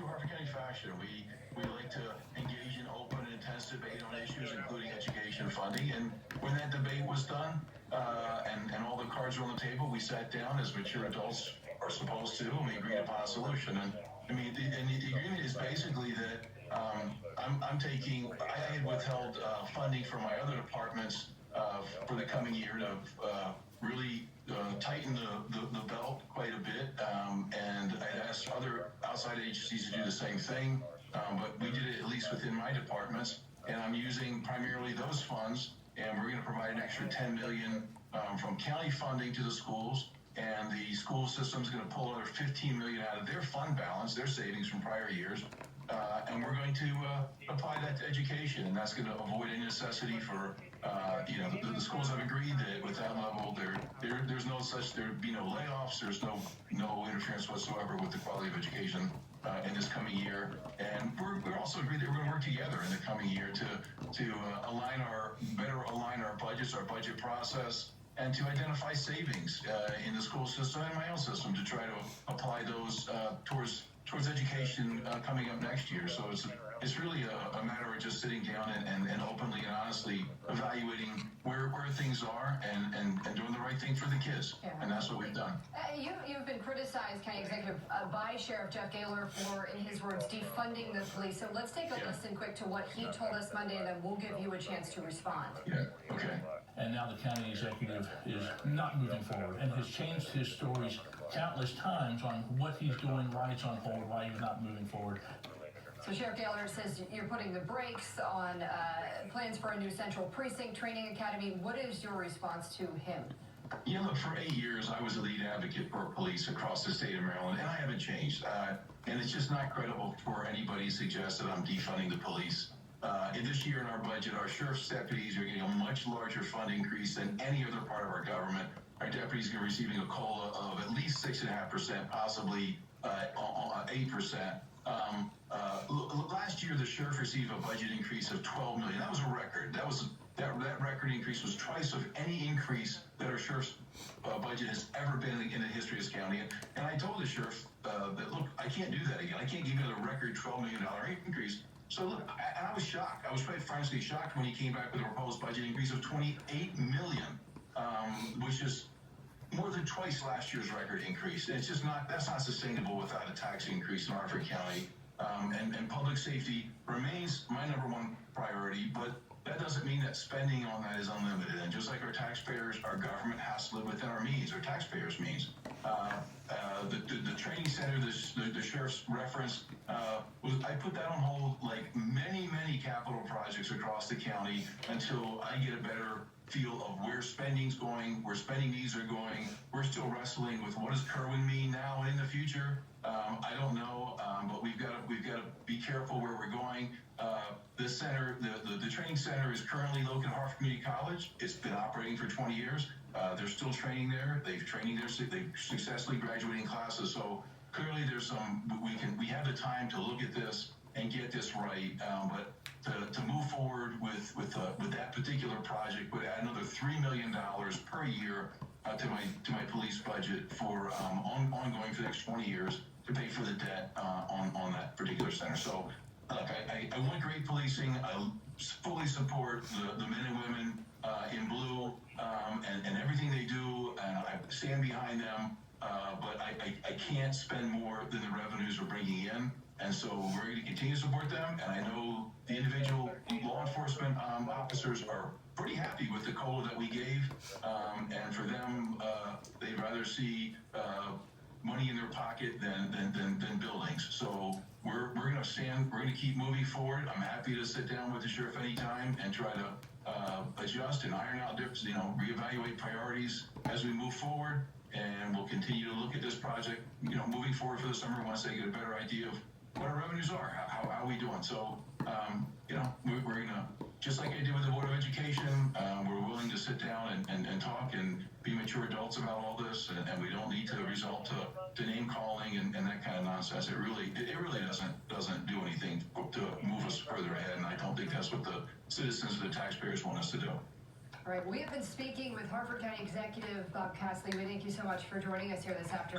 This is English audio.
Harford County fashion, we like to engage in open and intense debate on issues, including education funding. And when that debate was done, and all the cards were on the table, we sat down as mature adults are supposed to, and we agreed upon a solution. And I mean, the agreement is basically that I had withheld funding from my other departments for the coming year to really tighten the belt quite a bit, and I asked other outside agencies to do the same thing, but we did it at least within my departments, and I'm using primarily those funds, and we're going to provide an extra $10 million from county funding to the schools, and the school system's going to pull another $15 million out of their fund balance, their savings from prior years, and we're going to apply that to education, and that's going to avoid any necessity for the schools have agreed that with that level, there's no such, there'd be no layoffs, there's no interference whatsoever with the quality of education in this coming year, and we're also agreed that we're going to work together in the coming year to better align our budgets, our budget process, and to identify savings in the school system and my own system to try to apply those towards education coming up next year. So it's really a matter of just sitting down and openly and honestly evaluating where things are and doing the right thing for the kids. Yeah. And that's what we've done. You've been criticized, County Executive, by Sheriff Jeff Gaylor for, in his words, defunding the police. So let's take a listen quick to what he told us Monday, and then we'll give you a chance to respond. Yeah, okay. And now the county executive is not moving forward and has changed his stories countless times on what he's doing, why it's on hold, why he's not moving forward. So Sheriff Gaylor says you're putting the brakes on plans for a new Central Precinct Training Academy. What is your response to him? Yeah, look, for 8 years, I was the lead advocate for police across the state of Maryland, and I haven't changed. And it's just not credible for anybody to suggest that I'm defunding the police. In this year in our budget, our sheriff's deputies are getting a much larger fund increase than any other part of our government. Our deputies are receiving a COLA of at least 6.5%, possibly 8%. Last year, the sheriff received a budget increase of $12 million. That was a record. That record increase was twice of any increase that our sheriff's budget has ever been in the history of this county. And I told the sheriff that, look, I can't do that again. I can't give you a record $12 million increase. So look, I was shocked. I was quite frankly shocked when he came back with a proposed budget increase of $28 million, which is more than twice last year's record increase. It's just that's not sustainable without a tax increase in Harford County. And public safety remains my number one priority, but that doesn't mean that spending on that is unlimited. And just like our taxpayers, our government has to live within our means, our taxpayers' means. The training center, the sheriff's reference, I put that on hold like many capital projects across the county until I get a better feel of where spending's going, where spending needs are going. We're still wrestling with what does Kerwin mean now and in the future. I don't know, but we've got to be careful where we're going. The center, the training center is currently located at Harford Community College. It's been operating for 20 years. They're still training there. They've successfully graduating classes. So clearly there's we have the time to look at this and get this right. But to move forward with that particular project would add another $3 million per year to my police budget for ongoing for the next 20 years to pay for the debt on that particular center. So look, I want great policing. I fully support the men and women in blue and everything they do, and I stand behind them. But I can't spend more than the revenues we're bringing in, and so we're going to continue to support them. And I know the individual law enforcement officers are pretty happy with the COLA that we gave, and for them, they'd rather see money in their pocket than buildings. So we're going to stand. We're going to keep moving forward. I'm happy to sit down with the sheriff anytime and try to adjust and iron out different, reevaluate priorities as we move forward. And we'll continue to look at this project, moving forward for the summer once they get a better idea of what our revenues are, how are we doing. So, we're going to, just like I did with the Board of Education, we're willing to sit down and talk and be mature adults about all this, and we don't need to resort to name calling and that kind of nonsense. It really doesn't do anything to move us further ahead, and I don't think that's what the citizens or the taxpayers want us to do. All right, we have been speaking with Harford County Executive Bob Cassilly. We thank you so much for joining us here this afternoon.